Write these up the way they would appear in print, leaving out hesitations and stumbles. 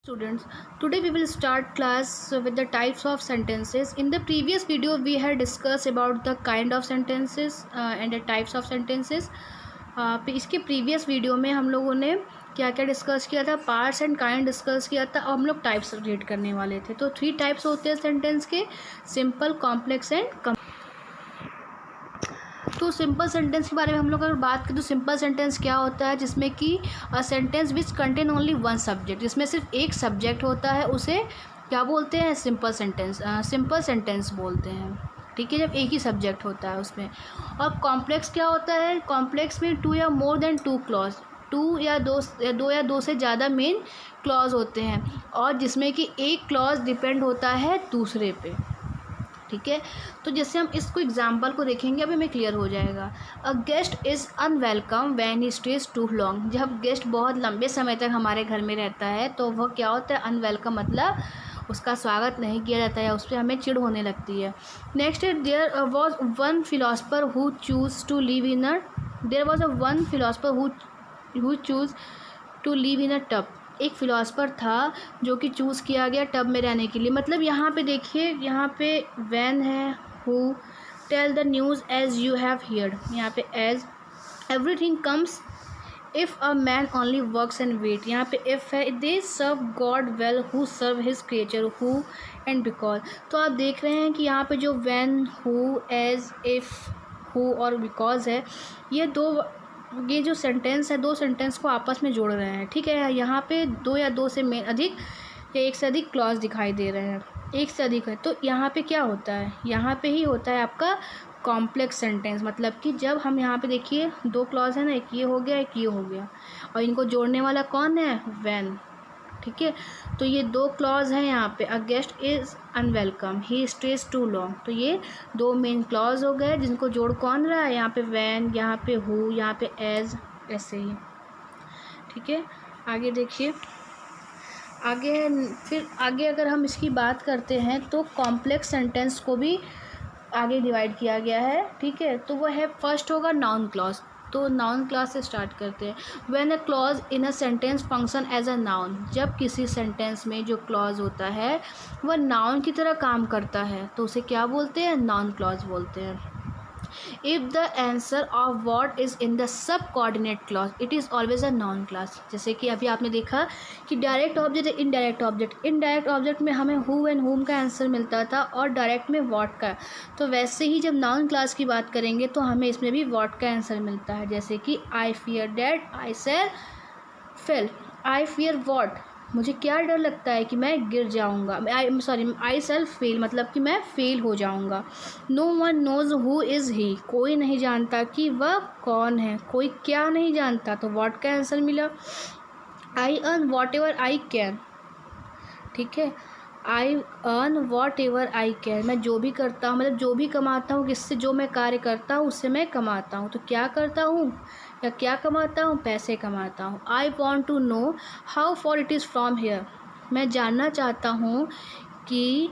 Students, today we will start class with the types of sentences. In the previous video we had discussed about the kind of sentences and the types of sentences. इसके previous video में हम लोगों ने क्या क्या discuss किया था, parts and kind discuss किया था। अब हम लोग टाइप्स रीड करने वाले थे। तो 3 टाइप्स होते हैं सेंटेंस के, सिंपल, कॉम्प्लेक्स एंड तो सिंपल सेंटेंस के बारे में हम लोग अगर बात करें तो सिंपल सेंटेंस क्या होता है, जिसमें कि a sentence which contain only one subject, जिसमें सिर्फ एक सब्जेक्ट होता है, उसे क्या बोलते हैं, सिंपल सेंटेंस। सिंपल सेंटेंस बोलते हैं, ठीक है, जब एक ही सब्जेक्ट होता है उसमें। और कॉम्प्लेक्स क्या होता है, कॉम्प्लेक्स में 2 या मोर देन 2 क्लॉज, 2 या 2 से ज़्यादा मेन क्लॉज होते हैं, और जिसमें कि एक क्लॉज डिपेंड होता है दूसरे पे, ठीक है। तो जैसे हम इसको एग्जाम्पल को देखेंगे, अभी हमें क्लियर हो जाएगा। A guest is unwelcome when he stays too long, जब गेस्ट बहुत लंबे समय तक हमारे घर में रहता है तो वह क्या होता है, अनवेलकम, मतलब उसका स्वागत नहीं किया जाता है, उस पर हमें चिढ़ होने लगती है। नेक्स्ट है, there was one philosopher who choose to live in a there was a one philosopher who choose to live in a tub, एक फ़िलासफ़र था जो कि चूज़ किया गया टब में रहने के लिए। मतलब यहाँ पे देखिए, यहाँ पे वैन है, who, tell the news as you have heard, यहाँ पे as, everything comes if a man only works and wait, यहाँ पे इफ़ है, they serve God well who serve his creature, who and because. तो आप देख रहे हैं कि यहाँ पे जो when, who, as, if, who और बिकॉज है, ये जो सेंटेंस है, 2 सेंटेंस को आपस में जोड़ रहे हैं, ठीक है। यहाँ पे 2 या 2 से अधिक या 1 से अधिक क्लॉज दिखाई दे रहे हैं, 1 से अधिक है, तो यहाँ पे क्या होता है, यहाँ पे ही होता है आपका कॉम्प्लेक्स सेंटेंस। मतलब कि जब हम यहाँ पे देखिए 2 क्लॉज है ना, एक ये हो गया, एक ये हो गया, और इनको जोड़ने वाला कौन है, वैन, ठीक है। तो ये 2 क्लॉज हैं यहाँ पे, a guest is unwelcome, he stays too long, तो ये 2 मेन क्लॉज हो गए, जिनको जोड़ कौन रहा है, यहाँ पे वैन, यहाँ पे हु, यहाँ पे एज, ऐसे ही, ठीक है। आगे देखिए, फिर आगे अगर हम इसकी बात करते हैं तो कॉम्प्लेक्स सेंटेंस को भी आगे डिवाइड किया गया है, ठीक है। तो वो है, फर्स्ट होगा नाउन क्लॉज। तो नाउन क्लॉज से स्टार्ट करते हैं। When a clause in a sentence function as a noun, जब किसी सेंटेंस में जो क्लॉज होता है वह नाउन की तरह काम करता है तो उसे क्या बोलते हैं, नाउन क्लॉज बोलते हैं। If the answer of what is in the sub coordinate clause, it is always a noun clause. जैसे कि अभी आपने देखा कि direct object, indirect object, indirect object में हमें हु एंड हुम का आंसर मिलता था, और डायरेक्ट में व्हाट का। तो वैसे ही जब नाउन क्लॉज की बात करेंगे तो हमें इसमें भी व्हाट का आंसर मिलता है। जैसे कि I fear that, I shall fail, I fear what, मुझे क्या डर लगता है कि मैं गिर जाऊंगा, आई सेल्फ फेल, मतलब कि मैं फेल हो जाऊंगा। No one knows who is he, कोई नहीं जानता कि वह कौन है, कोई क्या नहीं जानता, तो व्हाट का आंसर मिला। I earn what ever I can, ठीक है, I earn what ever I can, मैं जो भी करता हूँ, मतलब जो भी कमाता हूँ, किससे, जो मैं कार्य करता हूँ उससे मैं कमाता हूँ। तो क्या करता हूँ या क्या कमाता हूँ, पैसे कमाता हूँ। I want to know how far it is from here, मैं जानना चाहता हूँ कि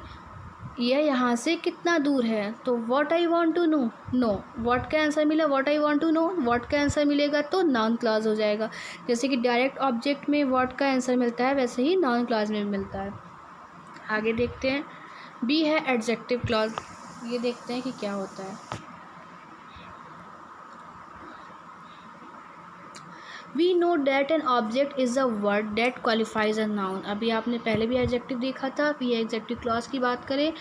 यह यहाँ से कितना दूर है। तो what I want to know, know, what का आंसर मिला, what I want to know, what का आंसर मिलेगा तो नाउन क्लॉज हो जाएगा। जैसे कि डायरेक्ट ऑब्जेक्ट में व्हाट का आंसर मिलता है, वैसे ही नाउन क्लॉज में भी मिलता है। आगे देखते हैं, बी है एडजेक्टिव क्लॉज, ये देखते हैं कि क्या होता है। We know that an object is a word that qualifies a noun, अभी आपने पहले भी एडजेक्टिव देखा था। अब ये एडजेक्टिव क्लॉज की बात करें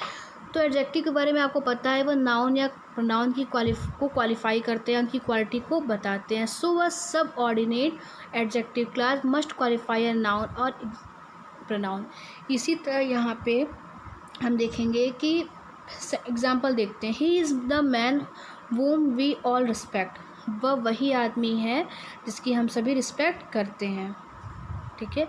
तो एडजेक्टिव के बारे में आपको पता है, वह नाउन या प्रोनाउन की क्वालिफाई करते हैं, उनकी क्वालिटी को बताते हैं। सो वह सब ordinate adjective clause must qualify a noun और प्रोनाउन। इसी तरह यहाँ पे हम देखेंगे कि एग्जाम्पल देखते हैं, he is the man whom we all respect, वह वही आदमी है जिसकी हम सभी रिस्पेक्ट करते हैं, ठीक है।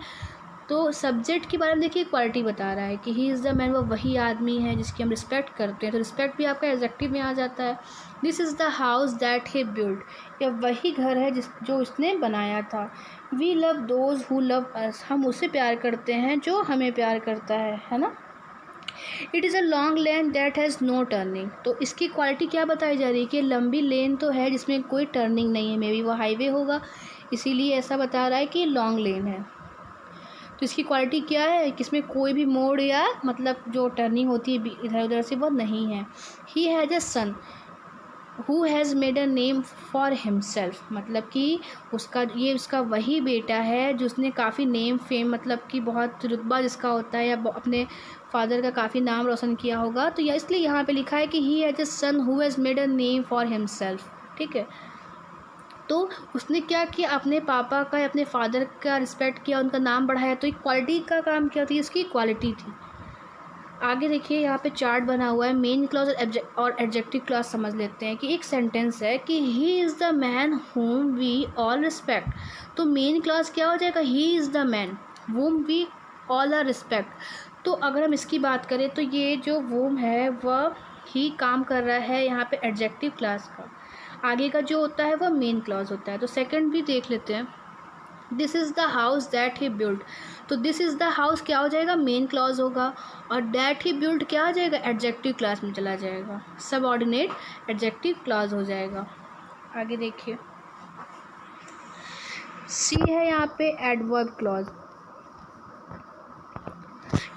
तो सब्जेक्ट के बारे में देखिए, क्वालिटी बता रहा है कि ही इज़ द मैन, वह वही आदमी है जिसकी हम रिस्पेक्ट करते हैं, तो रिस्पेक्ट भी आपका एडजेक्टिव में आ जाता है। This is the house that he build, यह वही घर है जो उसने बनाया था। We love those who love us, हम उसे प्यार करते हैं जो हमें प्यार करता है ना। It is a long lane that has no turning, तो इसकी क्वालिटी क्या बताई जा रही है कि लंबी लेन तो है जिसमें कोई टर्निंग नहीं है, मे बी वो हाईवे होगा, इसीलिए ऐसा बता रहा है कि लॉन्ग लेन है। तो इसकी क्वालिटी क्या है कि इसमें कोई भी मोड या मतलब जो टर्निंग होती है इधर उधर से वो नहीं है। He has a son who has made a name for himself, मतलब कि उसका वही बेटा है जिसने काफ़ी नेम फेम मतलब कि बहुत रुतबा जिसका होता है या अपने फादर का काफ़ी नाम रोशन किया होगा। तो इसलिए यहाँ पे लिखा है कि he has a son who has made a name for himself. ठीक है, तो उसने क्या किया, अपने पापा का या अपने फादर का रिस्पेक्ट किया, उनका नाम बढ़ाया। तो एक क्वालिटी का काम क्या थी, इसकी क्वालिटी थी। आगे देखिए यहाँ पे चार्ट बना हुआ है, मेन क्लॉज और एडजेक्टिव क्लॉज समझ लेते हैं। कि एक सेंटेंस है कि he is the man whom we all respect, तो मेन क्लॉज क्या हो जाएगा, he is the man whom we all are respect. तो अगर हम इसकी बात करें तो ये जो whom है वह ही काम कर रहा है यहाँ पे एडजेक्टिव क्लॉज का। आगे का जो होता है वह मेन क्लॉज होता है। तो सेकंड भी देख लेते हैं, this is the house that he build. तो दिस इज़ द हाउस क्या हो जाएगा, मेन क्लॉज होगा, और दैट ही बिल्ड क्या आ जाएगा, एडजेक्टिव क्लॉज में चला जाएगा, सबऑर्डिनेट एडजेक्टिव क्लॉज हो जाएगा। आगे देखिए, सी है यहाँ पे adverb clause.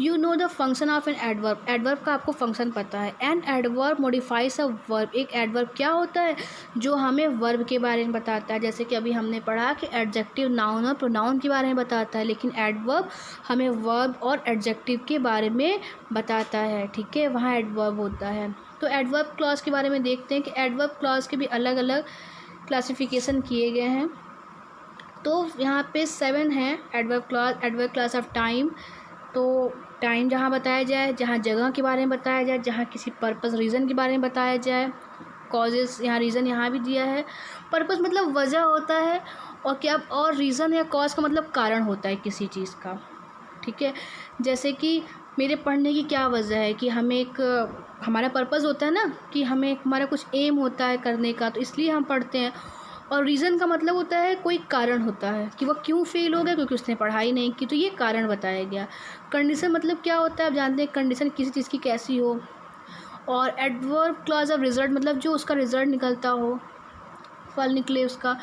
You know the function of an adverb, adverb का आपको फंक्शन पता है। An adverb modifies a verb, एक एडवर्ब क्या होता है, जो हमें वर्ब के बारे में बताता है। जैसे कि अभी हमने पढ़ा कि एडजेक्टिव नाउन और प्रोनाउन के बारे में बताता है, लेकिन एडवर्ब हमें वर्ब और एडजेक्टिव के बारे में बताता है। ठीक है, वहाँ एडवर्ब होता है। तो एडवर्ब क्लॉज के बारे में देखते हैं कि एडवर्ब क्लॉज के भी अलग अलग क्लासिफिकेशन किए गए हैं। तो यहाँ पे 7 है एडवर्ब क्लॉज ऑफ टाइम। तो टाइम जहाँ बताया जाए, जहाँ जगह के बारे में बताया जाए, जहाँ किसी पर्पस रीज़न के बारे में बताया जाए। कॉजेस यहाँ रीज़न यहाँ भी दिया है। पर्पस मतलब वजह होता है, और क्या और रीज़न या कॉज का मतलब कारण होता है किसी चीज़ का। ठीक है, जैसे कि मेरे पढ़ने की क्या वजह है कि हमें हमारा पर्पस होता है ना कि हमारा कुछ एम होता है करने का, तो इसलिए हम पढ़ते हैं। और रीज़न का मतलब होता है कोई कारण होता है कि वह क्यों फेल हो गया, क्योंकि उसने पढ़ाई नहीं की, तो ये कारण बताया गया। कंडीशन मतलब क्या होता है, आप जानते हैं कंडीशन किसी चीज़ की कैसी हो। और एडवर्ब क्लॉज ऑफ रिजल्ट मतलब जो उसका रिजल्ट निकलता हो, फल निकले उसका।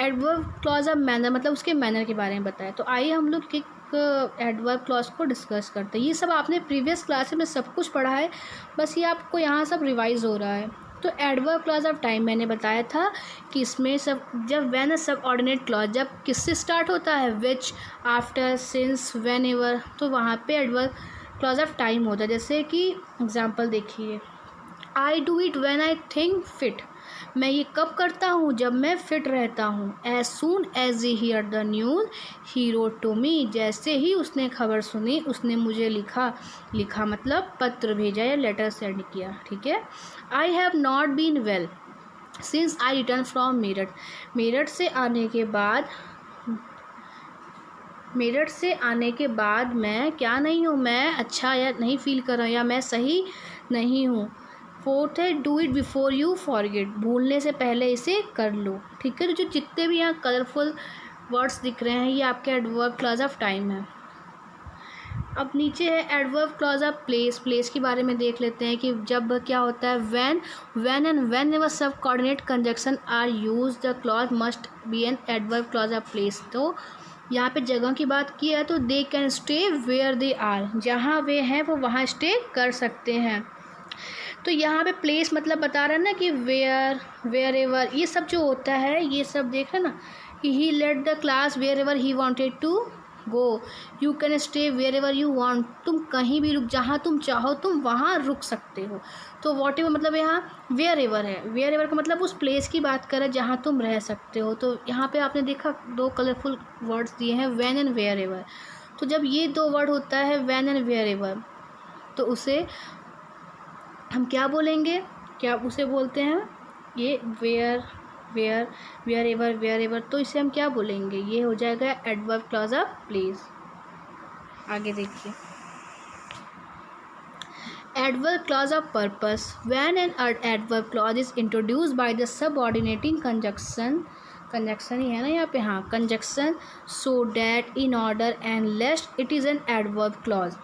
एडवर्ब क्लॉज ऑफ मैनर मतलब उसके मैनर के बारे में बताया। तो आइए हम लोग एक एडवर्ब क्लॉज को डिस्कस करते हैं। ये सब आपने प्रीवियस क्लास में सब कुछ पढ़ा है, बस ये आपको यहाँ सब रिवाइज हो रहा है। तो एडवर्ब क्लॉज ऑफ टाइम मैंने बताया था कि इसमें जब व्हेन सब ऑर्डिनेट क्लॉज जब किससे स्टार्ट होता है, विच, आफ्टर, सिंस, व्हेन एवर, तो वहाँ पे एडवर्ब क्लॉज ऑफ टाइम होता है। जैसे कि एग्जांपल देखिए, I do it when I think fit, मैं ये कब करता हूँ, जब मैं फिट रहता हूँ। As soon as he hear the news he wrote to me, जैसे ही उसने खबर सुनी उसने मुझे लिखा मतलब पत्र भेजा या लेटर सेंड किया। ठीक है, I have not been well since I return from Meerut, Meerut से आने के बाद मैं क्या नहीं हूँ, मैं अच्छा या नहीं फील कर रहा हूँ या मैं सही नहीं हूँ। फोर्थ है do it before you forget, भूलने से पहले इसे कर लो। ठीक है, तो जो जितने भी यहाँ कलरफुल वर्ड्स दिख रहे हैं ये आपके एडवर्ब क्लॉज ऑफ टाइम है। अब नीचे है adverb clause of place, place के बारे में देख लेते हैं कि जब क्या होता है, when and whenever sub coordinate conjunction are use the clause must be an adverb clause of place. तो यहाँ पे जगह की बात की है तो they can stay where they are, जहाँ वे हैं वो वहाँ स्टे कर सकते हैं। तो यहाँ पे प्लेस मतलब बता रहा है ना कि वेयर एवर, ये सब जो होता है ये सब देख रहे ना कि he left the class wherever he wanted to go, you can stay wherever you want, तुम कहीं भी रुक, जहाँ तुम चाहो तुम वहाँ रुक सकते हो। तो वॉट एवर मतलब यहाँ वेयर एवर है, वेयर एवर का मतलब उस प्लेस की बात करें जहाँ तुम रह सकते हो। तो यहाँ पे आपने देखा 2 कलरफुल वर्ड्स दिए हैं, व्हेन एंड वेयर एवर। तो जब ये 2 वर्ड होता है व्हेन एंड वेयर एवर, तो उसे हम क्या बोलेंगे, क्या उसे बोलते हैं ये वेयर एवर, तो इसे हम क्या बोलेंगे, ये हो जाएगा एडवर्ब क्लॉज ऑफ प्लेस। आगे देखिए, adverb clause of purpose, when an adverb clause is introduced by the subordinating conjunction ही है ना यहाँ पे, हाँ conjunction, so that, in order and lest it is an adverb clause.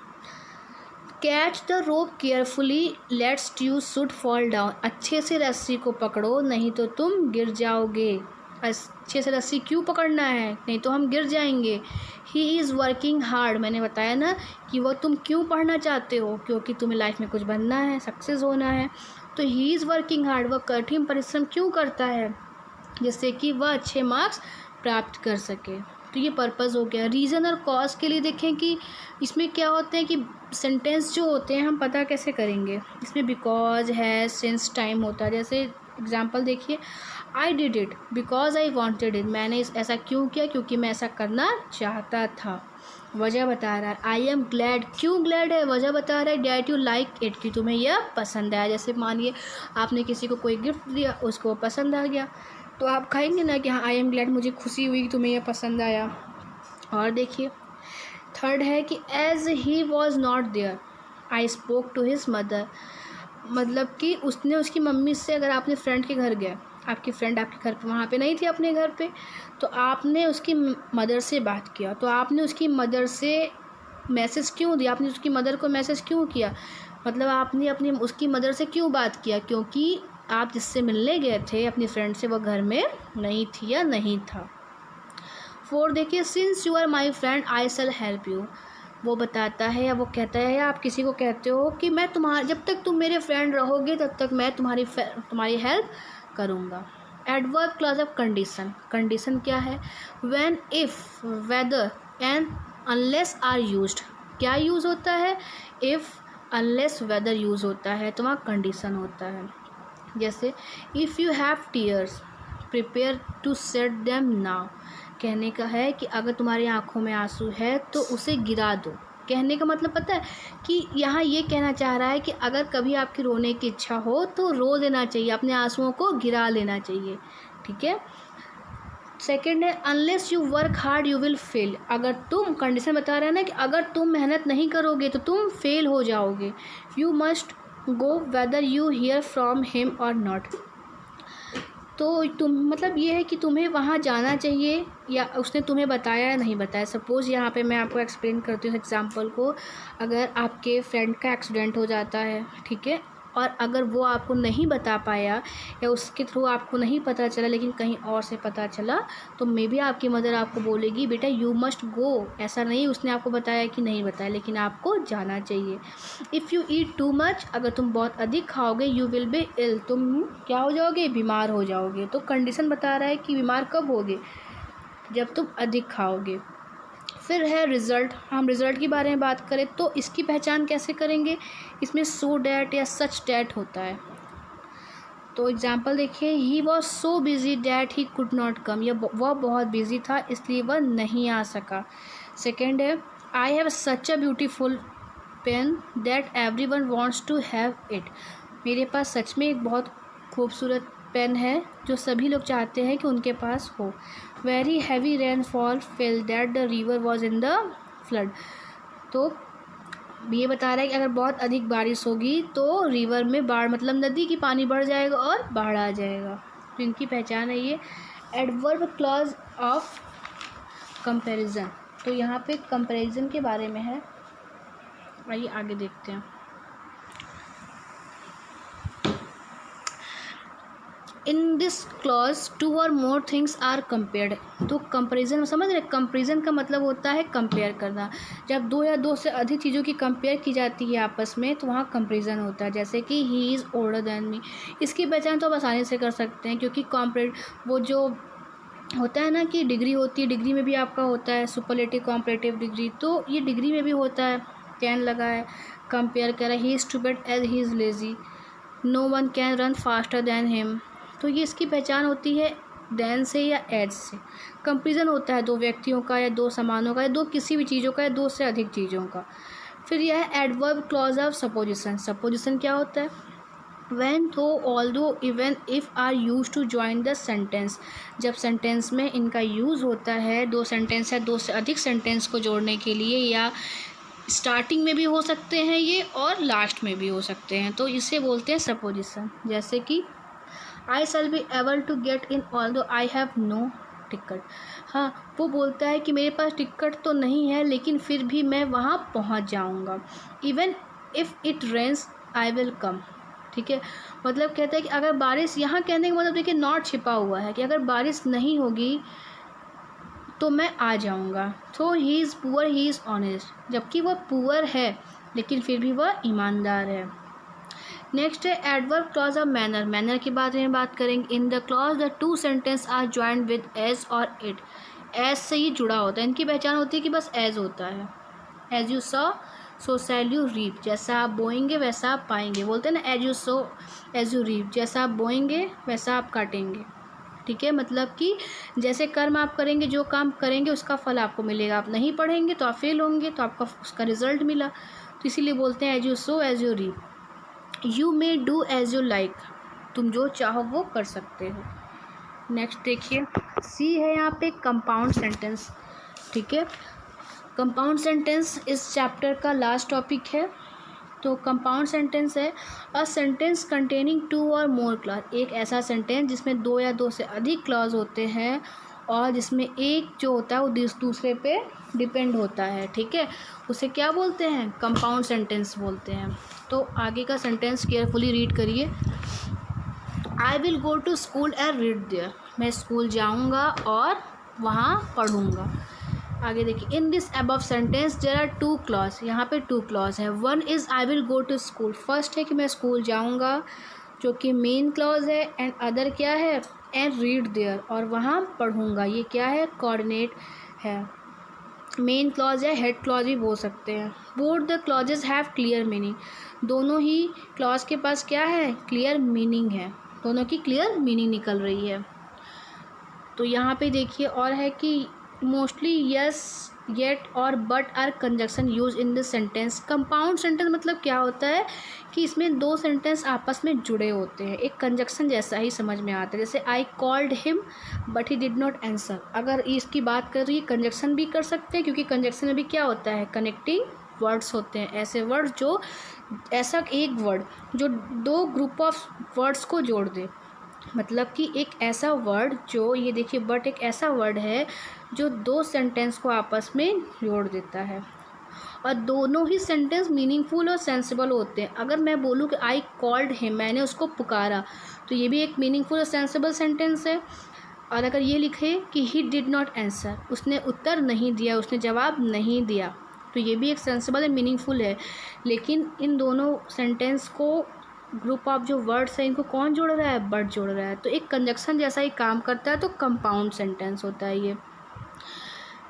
Catch the rope carefully लेट्स you should fall down, अच्छे से रस्सी को पकड़ो नहीं तो तुम गिर जाओगे। अच्छे से रस्सी क्यों पकड़ना है, नहीं तो हम गिर जाएंगे। ही इज़ वर्किंग हार्ड, मैंने बताया ना कि वो तुम क्यों पढ़ना चाहते हो, क्योंकि तुम्हें लाइफ में कुछ बनना है, सक्सेस होना है। तो ही इज़ वर्किंग हार्ड, वह कठिन परिश्रम क्यों करता है, जिससे कि वह अच्छे मार्क्स प्राप्त कर सके। तो ये पर्पज़ हो गया। रीज़न और कॉज के लिए देखें कि इसमें क्या होते हैं कि सेंटेंस जो होते हैं हम पता कैसे करेंगे। इसमें बिकॉज है, सिंस, टाइम होता है। जैसे एग्जांपल देखिए, I did it because I wanted it, मैंने ऐसा क्यों किया, क्योंकि मैं ऐसा करना चाहता था। वजह बता रहा है। आई एम ग्लैड, क्यों ग्लैड है, वजह बता रहा है। डैट यू लाइक इट, कि तुम्हें यह पसंद आया। जैसे मानिए आपने किसी को कोई गिफ्ट दिया, उसको पसंद आ गया, तो आप कहेंगे ना कि हाँ आई एम ग्लैड, मुझे खुशी हुई कि तुम्हें यह पसंद आया। और देखिए थर्ड है कि as he was not there I spoke to his mother, मतलब कि उसने उसकी मम्मी से, अगर आपने फ्रेंड के घर गए, आपकी फ्रेंड आपके घर पे वहाँ पे नहीं थी अपने घर पे, तो आपने उसकी मदर से बात किया, तो आपने उसकी मदर से मैसेज क्यों दिया, आपने उसकी मदर को मैसेज क्यों किया, मतलब आपने अपनी उसकी मदर से क्यों बात किया, क्योंकि आप जिससे मिलने गए थे अपनी फ्रेंड से, वो घर में नहीं थी या नहीं था। फोर देखिए, since you are my friend I shall help you, वो बताता है या वो कहता है या आप किसी को कहते हो कि मैं तुम्हारा, जब तक तुम मेरे फ्रेंड रहोगे तब तक मैं तुम्हारी हेल्प करूँगा। Adverb clause of condition, condition क्या है, when, if, whether and unless are used, क्या यूज़ होता है, इफ़, अनलेस, वेदर यूज़ होता है, तो वहाँ कंडीशन होता है। जैसे if you have tears prepare to set them now, कहने का है कि अगर तुम्हारी आंखों में आंसू है तो उसे गिरा दो। कहने का मतलब पता है कि यहाँ ये कहना चाह रहा है कि अगर कभी आपकी रोने की इच्छा हो तो रो देना चाहिए, अपने आंसुओं को गिरा लेना चाहिए। ठीक है। सेकेंड है unless you work hard you will fail, अगर तुम, कंडीशन बता रहा है ना कि अगर तुम मेहनत नहीं करोगे तो तुम फेल हो जाओगे। You must go whether you here from him और नॉट, तो तुम, मतलब ये है कि तुम्हें वहाँ जाना चाहिए या उसने तुम्हें बताया या नहीं बताया। सपोज़ यहाँ पे मैं आपको एक्सप्लेन करती हूँ एग्जांपल को, अगर आपके फ्रेंड का एक्सीडेंट हो जाता है, ठीक है, और अगर वो आपको नहीं बता पाया या उसके थ्रू आपको नहीं पता चला लेकिन कहीं और से पता चला, तो मे बी आपकी मदर आपको बोलेगी बेटा यू मस्ट गो, ऐसा नहीं उसने आपको बताया कि नहीं बताया, लेकिन आपको जाना चाहिए। If you eat too much, अगर तुम बहुत अधिक खाओगे, यू विल बी इल, तुम क्या हो जाओगे, बीमार हो जाओगे। तो कंडीशन बता रहा है कि बीमार कब होगे, जब तुम अधिक खाओगे। फिर है रिज़ल्ट, हम रिज़ल्ट के बारे में बात करें तो इसकी पहचान कैसे करेंगे, इसमें सो डैट या सच डैट होता है। तो एग्जांपल देखिए, he was so busy that he could not come, या वह बहुत बिजी था इसलिए वह नहीं आ सका। सेकेंड है I have such a beautiful pen that everyone wants to have it, मेरे पास सच में एक बहुत खूबसूरत पेन है जो सभी लोग चाहते हैं कि उनके पास हो। Very heavy rainfall fail that the river was in the flood, तो ये बता रहा है कि अगर बहुत अधिक बारिश होगी तो रिवर में बाढ़, मतलब नदी की पानी बढ़ जाएगा और बाढ़ आ जाएगा। तो इनकी पहचान है ये। एडवर्ब क्लॉज ऑफ कंपैरिजन, तो यहाँ पे कंपैरिजन के बारे में है, आइए आगे देखते हैं। इन दिस क्लॉज टू और मोर थिंग्स आर कंपेयर्ड, तो कंपेरिजन समझ रहे, कंपेरिजन का मतलब होता है कंपेयर करना। जब दो या दो से अधिक चीज़ों की कंपेयर की जाती है आपस में तो वहाँ कंपेरिजन होता है। जैसे कि he is older than me, इसकी पहचान तो आप आसानी से कर सकते हैं, क्योंकि कॉम्परेट वो जो होता है ना कि डिग्री होती है, डिग्री में भी आपका होता है सुपरलेटिव कॉम्परेटिव डिग्री, तो ये डिग्री में भी होता है। कैन लगा है, कंपेयर कर रहा है, he is stupid as he is lazy, no one can run faster than him, तो ये इसकी पहचान होती है देन से या एज से। कंपेरिजन होता है दो व्यक्तियों का या दो सामानों का या दो किसी भी चीज़ों का या दो से अधिक चीज़ों का। फिर यह है adverb clause of supposition, supposition क्या होता है, when, though, although, even, if are use to join the sentence, जब सेंटेंस में इनका यूज़ होता है, दो सेंटेंस है दो से अधिक सेंटेंस को जोड़ने के लिए, या स्टार्टिंग में भी हो सकते हैं ये और लास्ट में भी हो सकते हैं, तो इसे बोलते हैं सपोजिशन। जैसे कि I shall be able to get in although I have no ticket, हाँ वो बोलता है कि मेरे पास टिकट तो नहीं है लेकिन फिर भी मैं वहाँ पहुँच जाऊँगा। Even if it rains I will come, ठीक है, मतलब कहता है कि अगर बारिश, यहाँ कहने का मतलब देखिए नॉट छिपा हुआ है कि अगर बारिश नहीं होगी तो मैं आ जाऊँगा। तो he is poor, he is honest, जबकि वह पुअर है लेकिन फिर भी वह ईमानदार है। नेक्स्ट है adverb clause of manner. Manner के बारे में बात करेंगे। In the clause the two sentence are joint with as और इट। एज से ही जुड़ा होता है, इनकी पहचान होती है कि बस एज होता है। As you sow so shall you reap, जैसा आप बोएंगे वैसा आप पाएंगे, बोलते हैं ना as you sow as you reap, जैसा आप बोएंगे वैसा आप काटेंगे। ठीक है, मतलब कि जैसे कर्म आप करेंगे, जो काम करेंगे उसका फल आपको मिलेगा। आप नहीं पढ़ेंगे तो आप फेल होंगे, तो आपका उसका रिजल्ट मिला। तो इसीलिए बोलते हैं as you sow as you reap. You may do as you like, तुम जो चाहो वो कर सकते हो। नेक्स्ट देखिए, सी है यहाँ पे कंपाउंड सेंटेंस। ठीक है, कंपाउंड सेंटेंस इस चैप्टर का लास्ट टॉपिक है। तो कंपाउंड सेंटेंस है अ सेंटेंस कंटेनिंग टू और मोर क्लॉज। एक ऐसा सेंटेंस जिसमें दो या दो से अधिक क्लॉज होते हैं और जिसमें एक जो होता है वो दूसरे पे डिपेंड होता है। ठीक है, उसे क्या बोलते हैं? कंपाउंड सेंटेंस बोलते हैं। तो आगे का सेंटेंस केयरफुली रीड करिए। I will go to school and read there, मैं स्कूल जाऊँगा और वहाँ पढ़ूँगा। आगे देखिए, in this above sentence there are two clause. यहाँ पे टू क्लॉज है। One is I will go to school, first है कि मैं स्कूल जाऊँगा जो कि मेन क्लॉज है, एंड अदर क्या है? एंड रीड देयर, और वहाँ पढ़ूँगा, ये क्या है? कोऑर्डिनेट है। मेन क्लॉज है, हेड क्लॉज भी बोल सकते हैं। Both the clauses have clear meaning, दोनों ही क्लॉज के पास क्या है? क्लियर मीनिंग है, दोनों की क्लियर मीनिंग निकल रही है। तो यहाँ पे देखिए और है कि मोस्टली यस, येट और but are conjunction use in this sentence. Compound sentence मतलब क्या होता है कि इसमें दो सेंटेंस आपस में जुड़े होते हैं, एक कंजक्शन जैसा ही समझ में आता है। जैसे I called him but he did not answer, अगर इसकी बात कर रही है कंजक्शन भी कर सकते हैं, क्योंकि कंजक्शन में भी क्या होता है? कनेक्टिंग वर्ड्स होते हैं, ऐसे वर्ड्स जो, ऐसा एक वर्ड जो दो ग्रुप ऑफ वर्ड्स को जोड़ दे। मतलब कि एक ऐसा वर्ड जो, ये देखिए बट एक ऐसा वर्ड है जो दो सेंटेंस को आपस में जोड़ देता है, और दोनों ही सेंटेंस मीनिंगफुल और सेंसिबल होते हैं। अगर मैं बोलूँ कि आई कॉल्ड हिम, मैंने उसको पुकारा, तो ये भी एक मीनिंगफुल और सेंसिबल सेंटेंस है। और अगर ये लिखे कि ही डिड नॉट आंसर, उसने उत्तर नहीं दिया, उसने जवाब नहीं दिया, तो ये भी एक सेंसिबल और मीनिंगफुल है। लेकिन इन दोनों सेंटेंस को, ग्रुप ऑफ जो वर्ड्स है, इनको कौन जोड़ रहा है? बट जोड़ रहा है, तो एक कंजक्शन जैसा ही काम करता है, तो कंपाउंड सेंटेंस होता है ये।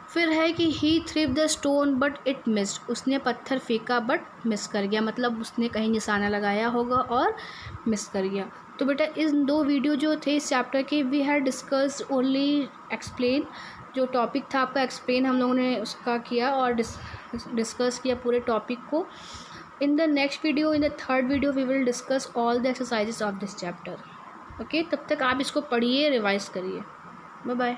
फिर है कि he threw the stone but it missed, उसने पत्थर फेंका बट मिस कर गया, मतलब उसने कहीं निशाना लगाया होगा और मिस कर गया। तो बेटा इन दो वीडियो जो थे इस चैप्टर के, we have discussed only explain, जो टॉपिक था आपका एक्सप्लेन हम लोगों ने उसका किया और डिस्कस किया पूरे टॉपिक को। In the next video, in the third video, we will discuss all the exercises of this chapter. Okay, तब तक आप इसको पढ़िए, रिवाइज करिए। Bye bye.